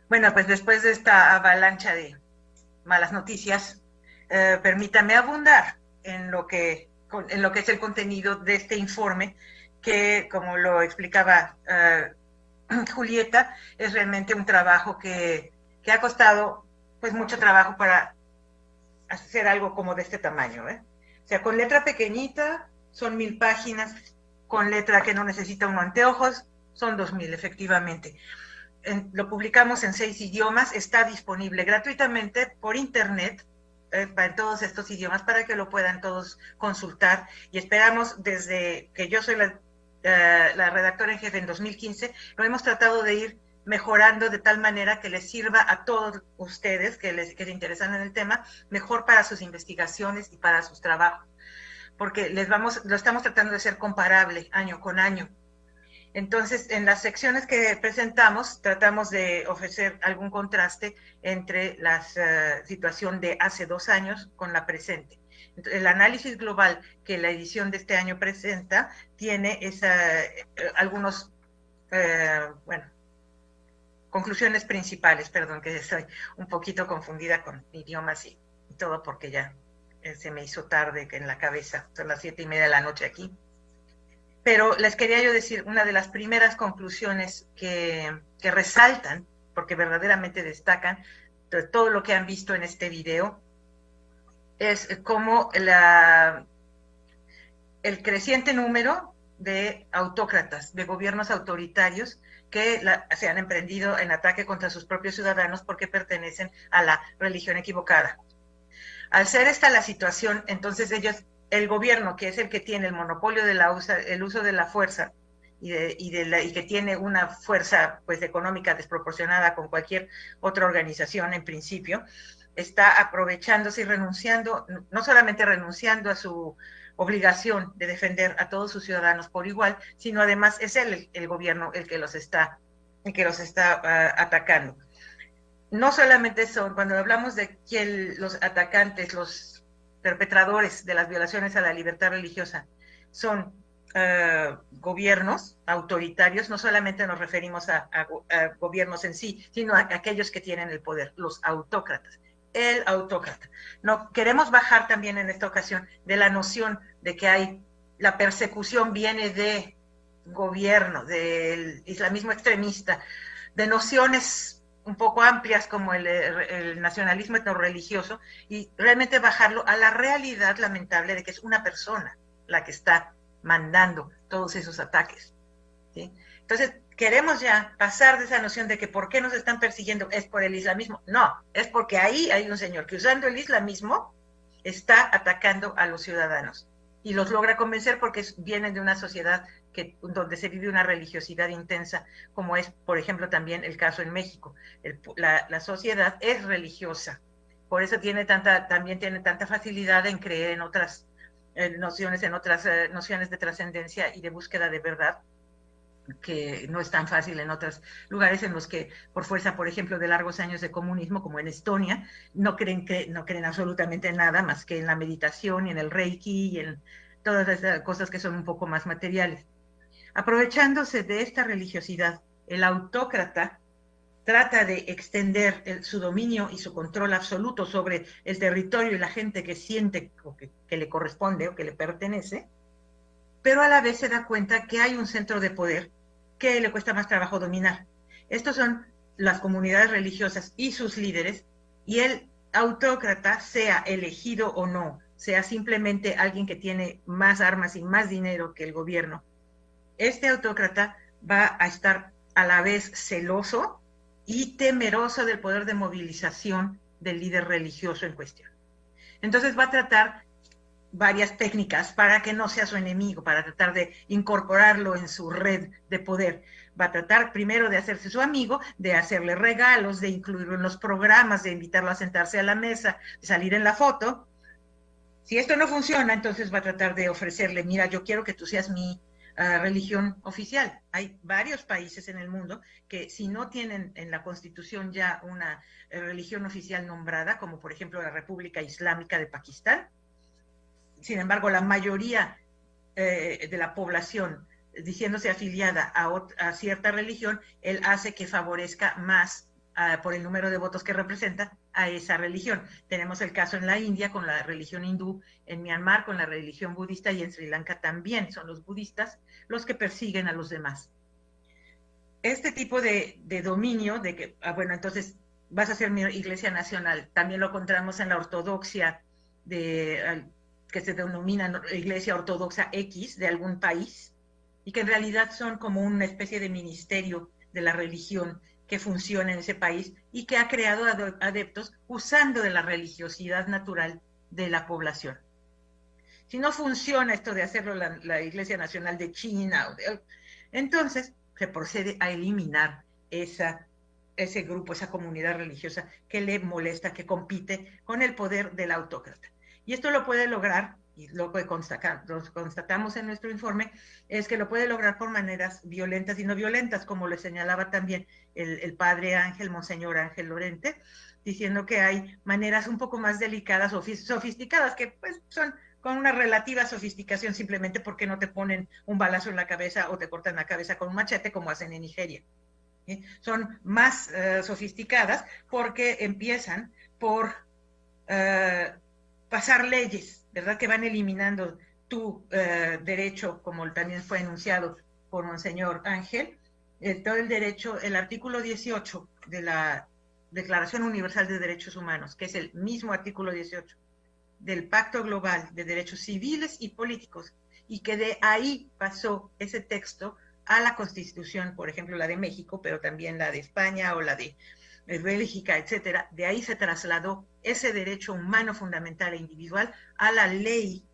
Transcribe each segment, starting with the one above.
Bueno, pues después de esta avalancha de malas noticias, permítame abundar en lo que es el contenido de este informe, que, como lo explicaba Julieta, es realmente un trabajo que ha costado pues mucho trabajo para hacer algo como de este tamaño, ¿eh? O sea, con letra pequeñita son 1000 páginas, con letra que no necesita uno anteojos son 2000, efectivamente. Lo publicamos en 6 idiomas, está disponible gratuitamente por internet para todos estos idiomas para que lo puedan todos consultar, y esperamos, desde que yo soy la redactora en jefe en 2015, lo hemos tratado de ir mejorando de tal manera que les sirva a todos ustedes que se interesan en el tema, mejor para sus investigaciones y para sus trabajos, porque lo estamos tratando de ser comparable año con año. Entonces, en las secciones que presentamos, tratamos de ofrecer algún contraste entre la situación de hace 2 años con la presente. El análisis global que la edición de este año presenta tiene algunos, bueno, conclusiones principales. Perdón, que estoy un poquito confundida con idiomas y todo, porque ya se me hizo tarde en la cabeza. Son las 7:30 de la noche aquí. Pero les quería yo decir, una de las primeras conclusiones que resaltan, porque verdaderamente destacan de todo lo que han visto en este video, es cómo el creciente número de autócratas, de gobiernos autoritarios que se han emprendido en ataque contra sus propios ciudadanos porque pertenecen a la religión equivocada. Al ser esta la situación, entonces el gobierno, que es el que tiene el monopolio de el uso de la fuerza y que tiene una fuerza pues económica desproporcionada con cualquier otra organización en principio, está aprovechándose y renunciando, no solamente renunciando a su obligación de defender a todos sus ciudadanos por igual, sino además es el gobierno el que los está atacando. No solamente son, cuando hablamos de que los atacantes, los perpetradores de las violaciones a la libertad religiosa son gobiernos autoritarios, no solamente nos referimos a gobiernos en sí, sino a aquellos que tienen el poder, los autócratas. El autócrata. No queremos bajar también en esta ocasión de la noción de que la persecución viene de gobierno, del islamismo extremista, de nociones un poco amplias como el nacionalismo etnorreligioso, y realmente bajarlo a la realidad lamentable de que es una persona la que está mandando todos esos ataques, ¿sí? Entonces, queremos ya pasar de esa noción de que por qué nos están persiguiendo es por el islamismo. No, es porque ahí hay un señor que, usando el islamismo, está atacando a los ciudadanos y los logra convencer porque vienen de una sociedad donde se vive una religiosidad intensa, como es, por ejemplo, también el caso en México. La sociedad es religiosa, por eso también tiene tanta facilidad en creer en otras nociones de trascendencia y de búsqueda de verdad, que no es tan fácil en otros lugares en los que, por fuerza, por ejemplo, de largos años de comunismo, como en Estonia, no creen absolutamente nada más que en la meditación y en el Reiki y en todas esas cosas que son un poco más materiales. Aprovechándose de esta religiosidad, el autócrata trata de extender su dominio y su control absoluto sobre el territorio y la gente que siente que le corresponde o que le pertenece, pero a la vez se da cuenta que hay un centro de poder que le cuesta más trabajo dominar. Estos son las comunidades religiosas y sus líderes, y el autócrata, sea elegido o no, sea simplemente alguien que tiene más armas y más dinero que el gobierno, este autócrata va a estar a la vez celoso y temeroso del poder de movilización del líder religioso en cuestión. Entonces va a tratar varias técnicas para que no sea su enemigo, para tratar de incorporarlo en su red de poder. Va a tratar primero de hacerse su amigo, de hacerle regalos, de incluirlo en los programas, de invitarlo a sentarse a la mesa, de salir en la foto. Si esto no funciona, entonces va a tratar de ofrecerle, mira, yo quiero que tú seas mi religión oficial. Hay varios países en el mundo que, si no tienen en la Constitución ya una religión oficial nombrada, como por ejemplo la República Islámica de Pakistán, sin embargo, la mayoría de la población diciéndose afiliada a cierta religión, él hace que favorezca más por el número de votos que representa a esa religión. Tenemos el caso en la India con la religión hindú, en Myanmar con la religión budista y en Sri Lanka también son los budistas los que persiguen a los demás. Este tipo de dominio, de que, bueno, entonces vas a ser mi iglesia nacional, también lo encontramos en la ortodoxia, que se denomina iglesia ortodoxa X de algún país, y que en realidad son como una especie de ministerio de la religión que funciona en ese país y que ha creado adeptos usando de la religiosidad natural de la población. Si no funciona esto de hacerlo la Iglesia Nacional de China, entonces se procede a eliminar ese grupo, esa comunidad religiosa que le molesta, que compite con el poder del autócrata. Y esto lo puede lograr, y lo que constatamos en nuestro informe, es que lo puede lograr por maneras violentas y no violentas, como le señalaba también el padre Ángel, Monseñor Ángel Lorente, diciendo que hay maneras un poco más delicadas o sofisticadas, que pues son con una relativa sofisticación, simplemente porque no te ponen un balazo en la cabeza o te cortan la cabeza con un machete como hacen en Nigeria. Son más sofisticadas porque empiezan por pasar leyes, ¿verdad? Que van eliminando tu derecho, como también fue enunciado por Monseñor Ángel, todo el derecho, el artículo 18 de la Declaración Universal de Derechos Humanos, que es el mismo artículo 18 del Pacto Global de Derechos Civiles y Políticos, y que de ahí pasó ese texto a la Constitución, por ejemplo, la de México, pero también la de España o la de Bélgica, etcétera. De ahí se trasladó ese derecho humano fundamental e individual a la ley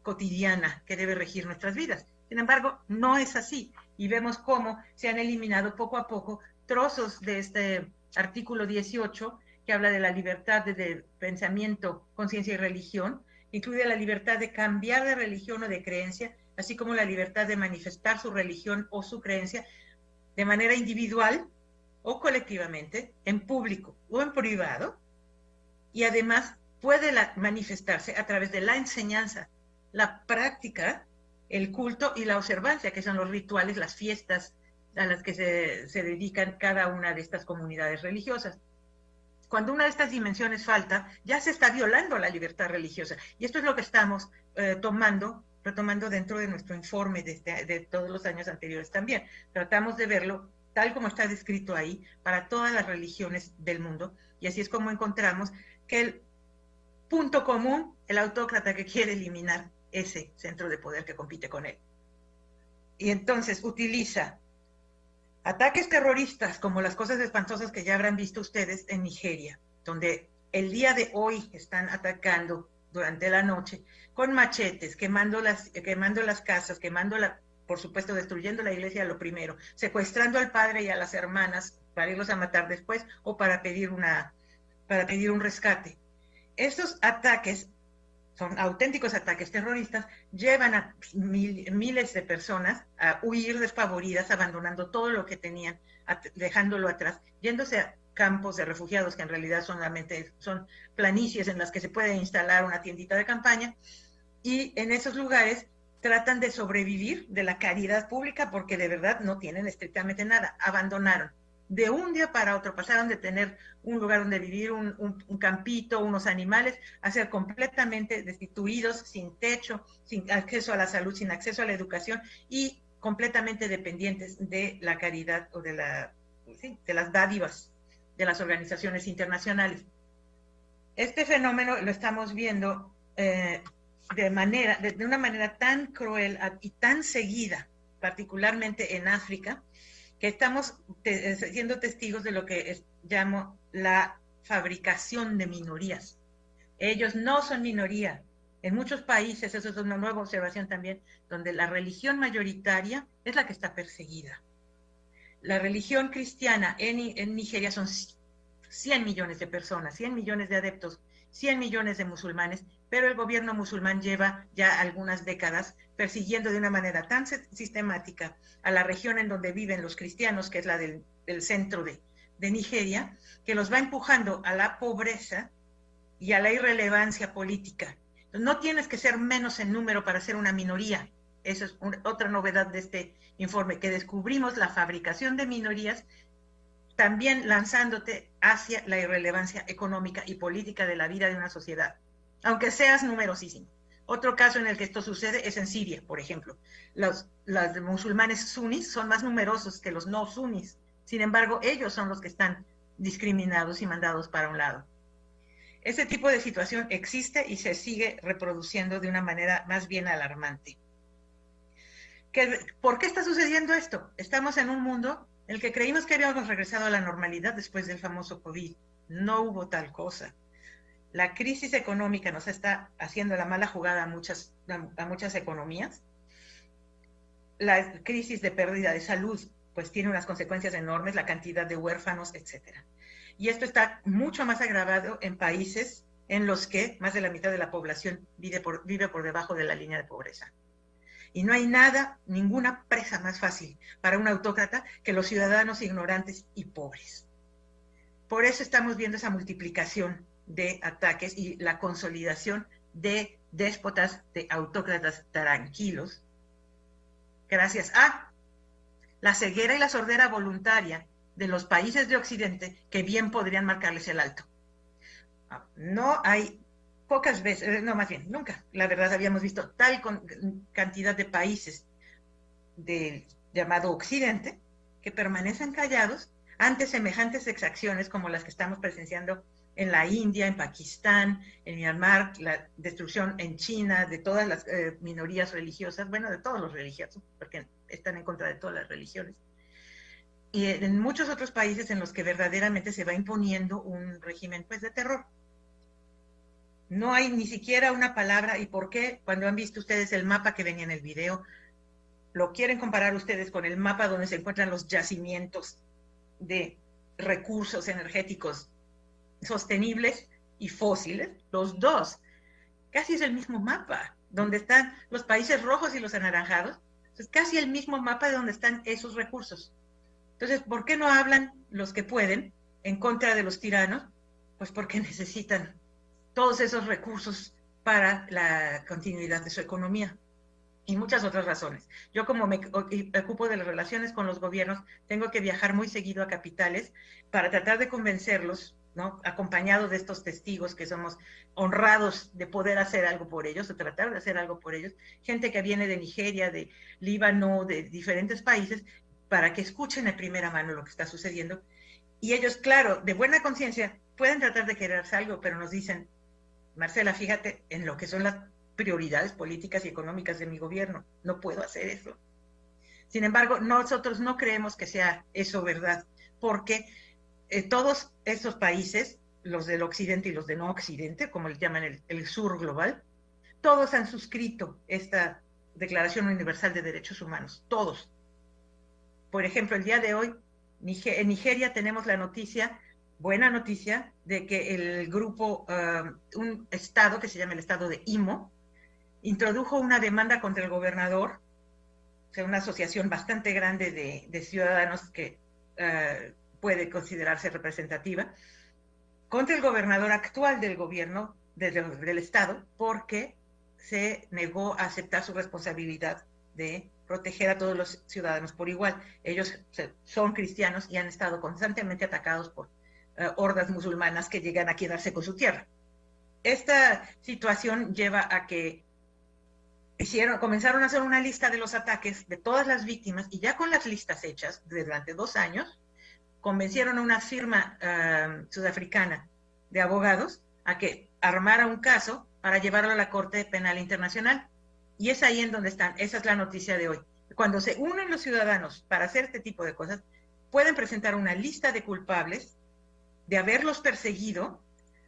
cotidiana que debe regir nuestras vidas. Sin embargo, no es así, y vemos cómo se han eliminado poco a poco trozos de este artículo 18 que habla de la libertad de pensamiento, conciencia y religión, incluye la libertad de cambiar de religión o de creencia, así como la libertad de manifestar su religión o su creencia de manera individual o colectivamente, en público o en privado, y además puede manifestarse a través de la enseñanza, la práctica, el culto y la observancia, que son los rituales, las fiestas a las que se dedican cada una de estas comunidades religiosas. Cuando una de estas dimensiones falta, ya se está violando la libertad religiosa. Y esto es lo que estamos retomando dentro de nuestro informe de todos los años anteriores también. Tratamos de verlo tal como está descrito ahí para todas las religiones del mundo. Y así es como encontramos que el punto común, el autócrata que quiere eliminar ese centro de poder que compite con él. Y entonces utiliza ataques terroristas, como las cosas espantosas que ya habrán visto ustedes en Nigeria, donde el día de hoy están atacando durante la noche con machetes, quemando las casas, por supuesto, destruyendo la iglesia lo primero, secuestrando al padre y a las hermanas para irlos a matar después o para pedir un rescate. Estos ataques son auténticos ataques terroristas, llevan a miles de personas a huir despavoridas, abandonando todo lo que tenían, dejándolo atrás, yéndose a campos de refugiados, que en realidad solamente son planicies en las que se puede instalar una tiendita de campaña, y en esos lugares tratan de sobrevivir de la caridad pública porque de verdad no tienen estrictamente nada, abandonaron. De un día para otro pasaron de tener un lugar donde vivir, un campito, unos animales, a ser completamente destituidos, sin techo, sin acceso a la salud, sin acceso a la educación y completamente dependientes de la caridad o de las dádivas de las organizaciones internacionales. Este fenómeno lo estamos viendo de una manera tan cruel y tan seguida, particularmente en África, que estamos siendo testigos de lo que llamo la fabricación de minorías. Ellos no son minoría. En muchos países, eso es una nueva observación también, donde la religión mayoritaria es la que está perseguida. La religión cristiana en Nigeria son 100 millones de personas, 100 millones de adeptos, 100 millones de musulmanes, pero el gobierno musulmán lleva ya algunas décadas persiguiendo de una manera tan sistemática a la región en donde viven los cristianos, que es la del centro de Nigeria, que los va empujando a la pobreza y a la irrelevancia política. Entonces, no tienes que ser menos en número para ser una minoría. Eso es otra novedad de este informe, que descubrimos la fabricación de minorías también lanzándote hacia la irrelevancia económica y política de la vida de una sociedad, aunque seas numerosísimo. Otro caso en el que esto sucede es en Siria, por ejemplo. Los musulmanes sunis son más numerosos que los no sunis. Sin embargo, ellos son los que están discriminados y mandados para un lado. Ese tipo de situación existe y se sigue reproduciendo de una manera más bien alarmante. ¿Por qué está sucediendo esto? Estamos en un mundo en el que creímos que habíamos regresado a la normalidad después del famoso COVID. No hubo tal cosa. La crisis económica nos está haciendo la mala jugada a muchas economías. La crisis de pérdida de salud pues tiene unas consecuencias enormes, la cantidad de huérfanos, etcétera. Y esto está mucho más agravado en países en los que más de la mitad de la población vive por debajo de la línea de pobreza. Y no hay ninguna presa más fácil para un autócrata que los ciudadanos ignorantes y pobres. Por eso estamos viendo esa multiplicación de ataques y la consolidación de déspotas, de autócratas tranquilos, gracias a la ceguera y la sordera voluntaria de los países de Occidente que bien podrían marcarles el alto. No hay pocas veces, no, más bien, nunca, la verdad, habíamos visto tal cantidad de países del llamado Occidente que permanecen callados ante semejantes exacciones como las que estamos presenciando en la India, en Pakistán, en Myanmar, la destrucción en China de todas las minorías religiosas, bueno, de todos los religiosos, porque están en contra de todas las religiones, y en muchos otros países en los que verdaderamente se va imponiendo un régimen pues de terror. No hay ni siquiera una palabra. ¿Y por qué? Cuando han visto ustedes el mapa que venía en el video, lo quieren comparar ustedes con el mapa donde se encuentran los yacimientos de recursos energéticos sostenibles y fósiles, los dos, casi es el mismo mapa, donde están los países rojos y los anaranjados, es casi el mismo mapa de donde están esos recursos. Entonces, ¿por qué no hablan los que pueden en contra de los tiranos? Pues porque necesitan todos esos recursos para la continuidad de su economía y muchas otras razones. Yo, como me ocupo de las relaciones con los gobiernos, tengo que viajar muy seguido a capitales para tratar de convencerlos, ¿no? Acompañado de estos testigos que somos honrados de poder hacer algo por ellos, de tratar de hacer algo por ellos, gente que viene de Nigeria, de Líbano, de diferentes países, para que escuchen de primera mano lo que está sucediendo. Y ellos, claro, de buena conciencia, pueden tratar de quererse algo, pero nos dicen: Marcela, fíjate en lo que son las prioridades políticas y económicas de mi gobierno, no puedo hacer eso. Sin embargo, nosotros no creemos que sea eso verdad, porque todos esos países, los del occidente y los de no occidente, como le llaman el sur global, todos han suscrito esta Declaración Universal de Derechos Humanos, todos. Por ejemplo, el día de hoy, en Nigeria tenemos la noticia, buena noticia, de que el grupo, un estado que se llama el estado de Imo, introdujo una demanda contra el gobernador, o sea, una asociación bastante grande de ciudadanos que puede considerarse representativa, contra el gobernador actual del gobierno, del estado, porque se negó a aceptar su responsabilidad de proteger a todos los ciudadanos por igual. Ellos son cristianos y han estado constantemente atacados por hordas musulmanas que llegan a quedarse con su tierra. Esta situación lleva a que comenzaron a hacer una lista de los ataques de todas las víctimas, y ya con las listas hechas durante 2 años, convencieron a una firma sudafricana de abogados a que armara un caso para llevarlo a la Corte Penal Internacional. Y es ahí en donde están. Esa es la noticia de hoy. Cuando se unen los ciudadanos para hacer este tipo de cosas, pueden presentar una lista de culpables de haberlos perseguido,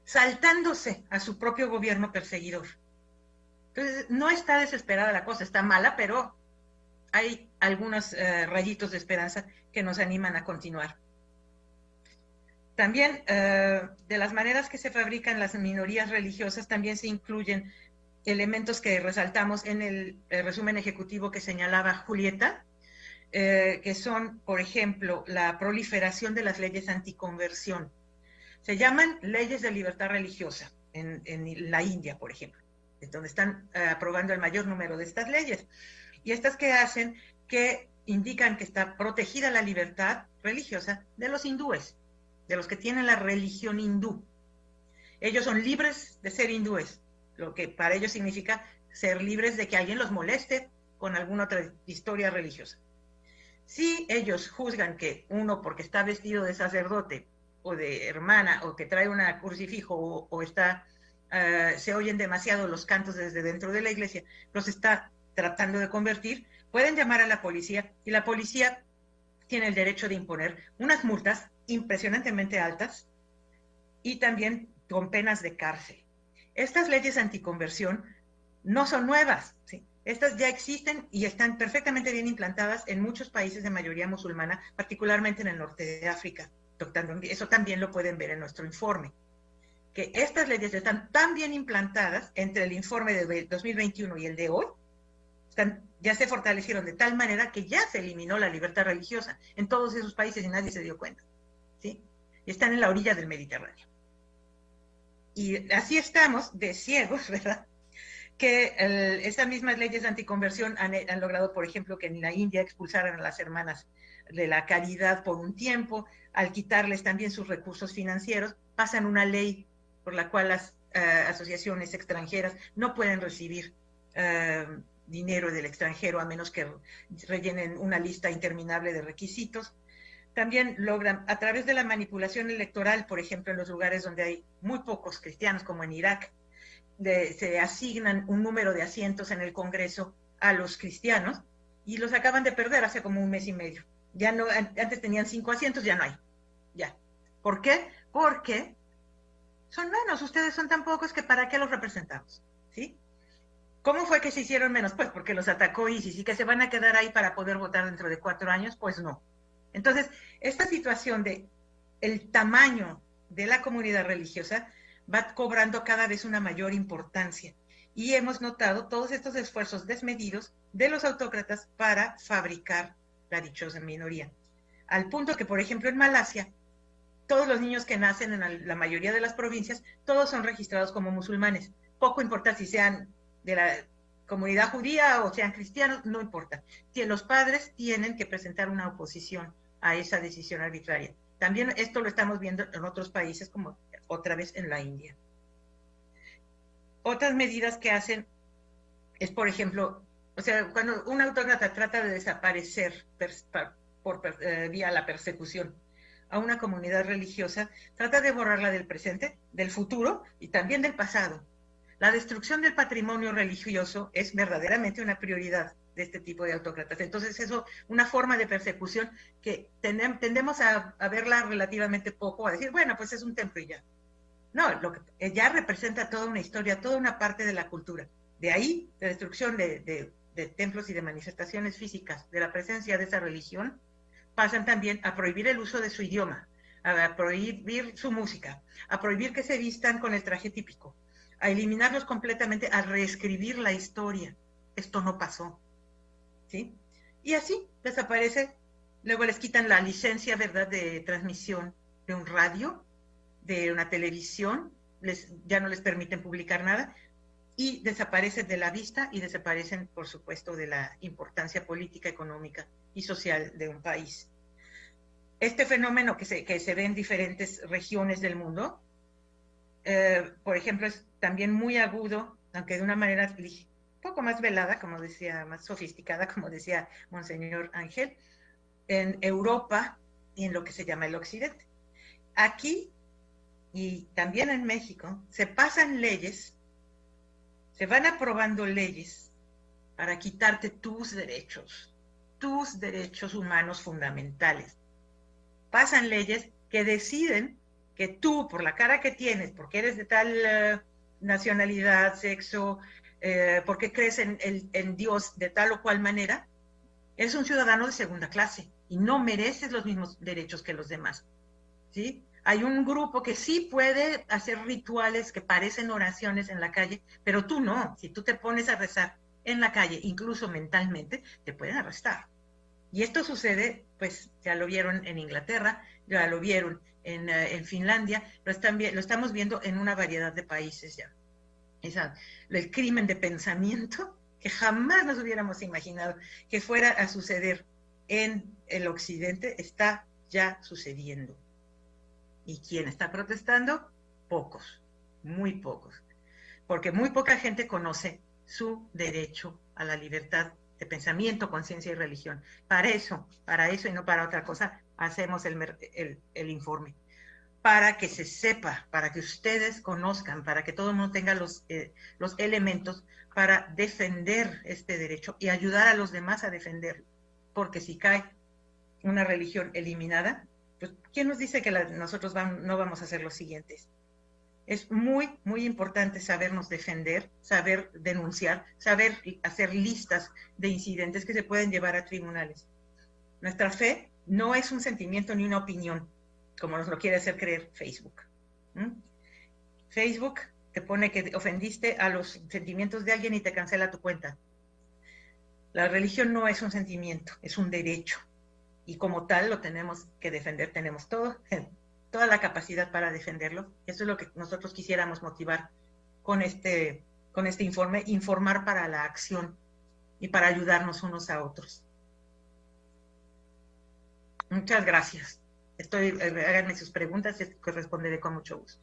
saltándose a su propio gobierno perseguidor. Entonces, no está desesperada la cosa, está mala, pero hay algunos rayitos de esperanza que nos animan a continuar. También, de las maneras que se fabrican las minorías religiosas, también se incluyen elementos que resaltamos en el resumen ejecutivo que señalaba Julieta, que son, por ejemplo, la proliferación de las leyes anticonversión. Se llaman leyes de libertad religiosa en la India, por ejemplo, es donde están aprobando el mayor número de estas leyes. Y estas que hacen que indican que está protegida la libertad religiosa de los hindúes, de los que tienen la religión hindú. Ellos son libres de ser hindúes, lo que para ellos significa ser libres de que alguien los moleste con alguna otra historia religiosa. Si ellos juzgan que uno, porque está vestido de sacerdote o de hermana, o que trae un crucifijo, o está, se oyen demasiado los cantos desde dentro de la iglesia, los está tratando de convertir, pueden llamar a la policía, y la policía tiene el derecho de imponer unas multas impresionantemente altas y también con penas de cárcel. Estas leyes anticonversión no son nuevas, ¿sí? Estas ya existen y están perfectamente bien implantadas en muchos países de mayoría musulmana, particularmente en el norte de África. Eso también lo pueden ver en nuestro informe. Que estas leyes están tan bien implantadas entre el informe de 2021 y el de hoy, ya se fortalecieron de tal manera que ya se eliminó la libertad religiosa en todos esos países y nadie se dio cuenta, ¿sí? Y están en la orilla del Mediterráneo. Y así estamos de ciegos, ¿verdad? Que esas mismas leyes anticonversión han logrado, por ejemplo, que en la India expulsaran a las hermanas de la caridad por un tiempo, al quitarles también sus recursos financieros, pasan una ley por la cual las asociaciones extranjeras no pueden recibir dinero del extranjero a menos que rellenen una lista interminable de requisitos. También logran, a través de la manipulación electoral, por ejemplo, en los lugares donde hay muy pocos cristianos, como en Irak, se asignan un número de asientos en el Congreso a los cristianos y los acaban de perder hace como un mes y medio. Ya no, antes tenían 5 asientos, ya no hay. Ya. ¿Por qué? Porque son menos, ustedes son tan pocos que ¿para qué los representamos? ¿Sí? ¿Cómo fue que se hicieron menos? Pues porque los atacó ISIS, y que se van a quedar ahí para poder votar dentro de 4 años, pues no. Entonces, esta situación de el tamaño de la comunidad religiosa va cobrando cada vez una mayor importancia. Y hemos notado todos estos esfuerzos desmedidos de los autócratas para fabricar la dichosa minoría. Al punto que, por ejemplo, en Malasia, todos los niños que nacen en la mayoría de las provincias, todos son registrados como musulmanes. Poco importa si sean de la comunidad judía o sean cristianos, no importa. Los padres tienen que presentar una oposición a esa decisión arbitraria. También esto lo estamos viendo en otros países, como otra vez en la India. Otras medidas que hacen es, por ejemplo, o sea, cuando un autócrata trata de desaparecer vía la persecución a una comunidad religiosa, trata de borrarla del presente, del futuro y también del pasado. La destrucción del patrimonio religioso es verdaderamente una prioridad de este tipo de autócratas. Entonces, eso, una forma de persecución que tendemos a verla relativamente poco, a decir, bueno, pues es un templo y ya. No, lo que ya representa toda una historia, toda una parte de la cultura. De ahí, la destrucción de templos y de manifestaciones físicas de la presencia de esa religión, pasan también a prohibir el uso de su idioma, a prohibir su música, a prohibir que se vistan con el traje típico, a eliminarlos completamente, a reescribir la historia. Esto no pasó, ¿sí? Y así desaparece. Luego les quitan la licencia, ¿verdad?, de transmisión de un radio, de una televisión, ya no les permiten publicar nada, y desaparecen de la vista y desaparecen, por supuesto, de la importancia política, económica y social de un país. Este fenómeno que se ve en diferentes regiones del mundo, por ejemplo, es también muy agudo, aunque de una manera un poco más velada, como decía, más sofisticada, como decía Monseñor Ángel, en Europa y en lo que se llama el Occidente. Aquí y también en México se pasan leyes, se van aprobando leyes para quitarte tus derechos humanos fundamentales. Pasan leyes que deciden que tú, por la cara que tienes, porque eres de tal nacionalidad, sexo, porque crees en Dios de tal o cual manera, eres un ciudadano de segunda clase y no mereces los mismos derechos que los demás, ¿sí? Hay un grupo que sí puede hacer rituales que parecen oraciones en la calle, pero tú no. Si tú te pones a rezar en la calle, incluso mentalmente, te pueden arrestar. Y esto sucede, pues ya lo vieron en Inglaterra, ya lo vieron en Finlandia, lo estamos viendo en una variedad de países ya. El crimen de pensamiento que jamás nos hubiéramos imaginado que fuera a suceder en el occidente está ya sucediendo. ¿Y quién está protestando? Pocos, muy pocos, porque muy poca gente conoce su derecho a la libertad de pensamiento, conciencia y religión. Para eso y no para otra cosa, hacemos el informe, para que se sepa, para que ustedes conozcan, para que todo el mundo tenga los elementos para defender este derecho y ayudar a los demás a defenderlo. Porque si cae una religión eliminada, pues ¿quién nos dice que nosotros no vamos a ser los siguientes? Es muy, muy importante sabernos defender, saber denunciar, saber hacer listas de incidentes que se pueden llevar a tribunales. Nuestra fe no es un sentimiento ni una opinión, como nos lo quiere hacer creer Facebook. Facebook te pone que ofendiste a los sentimientos de alguien y te cancela tu cuenta. La religión no es un sentimiento, es un derecho. Y como tal lo tenemos que defender, tenemos toda la capacidad para defenderlo. Eso es lo que nosotros quisiéramos motivar con este informe, informar para la acción y para ayudarnos unos a otros. Muchas gracias. Háganme sus preguntas y responderé con mucho gusto.